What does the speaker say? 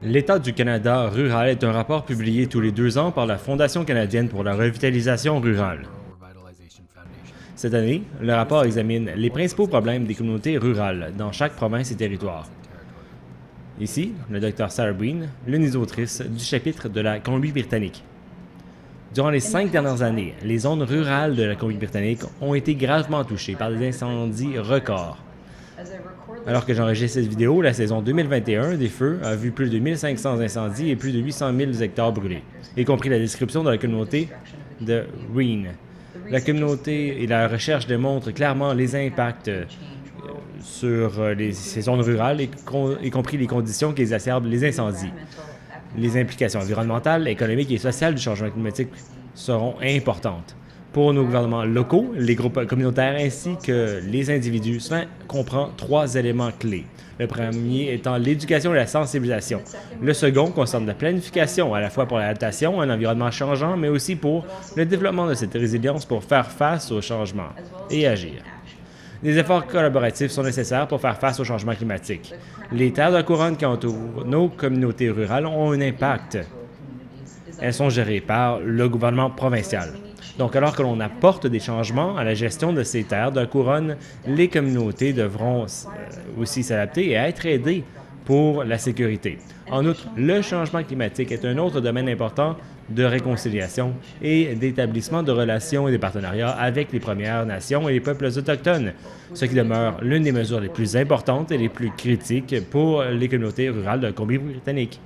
L'État du Canada rural est un rapport publié tous les 2 ans par la Fondation canadienne pour la revitalisation rurale. Cette année, le rapport examine les principaux problèmes des communautés rurales dans chaque province et territoire. Ici, le Dr Sarah Breen, l'une des autrices du chapitre de la Colombie-Britannique. Durant les 5 dernières années, les zones rurales de la Colombie-Britannique ont été gravement touchées par des incendies records. Alors que j'enregistre cette vidéo, la saison 2021 des feux a vu plus de 1500 incendies et plus de 800 000 hectares brûlés, y compris la description de la communauté de Reen. La communauté et la recherche démontrent clairement les impacts sur ces zones rurales, y compris les conditions qui exacerbent les incendies. Les implications environnementales, économiques et sociales du changement climatique seront importantes. Pour nos gouvernements locaux, les groupes communautaires ainsi que les individus, cela comprend 3 éléments clés. Le premier étant l'éducation et la sensibilisation. Le second concerne la planification, à la fois pour l'adaptation à un environnement changeant, mais aussi pour le développement de cette résilience pour faire face aux changements et agir. Des efforts collaboratifs sont nécessaires pour faire face au changement climatique. Les terres de la couronne qui entourent nos communautés rurales ont un impact. Elles sont gérées par le gouvernement provincial. Donc, alors que l'on apporte des changements à la gestion de ces terres de la couronne, les communautés devront aussi s'adapter et être aidées pour la sécurité. En outre, le changement climatique est un autre domaine important de réconciliation et d'établissement de relations et de partenariats avec les Premières Nations et les peuples autochtones, ce qui demeure l'une des mesures les plus importantes et les plus critiques pour les communautés rurales de la Colombie-Britannique.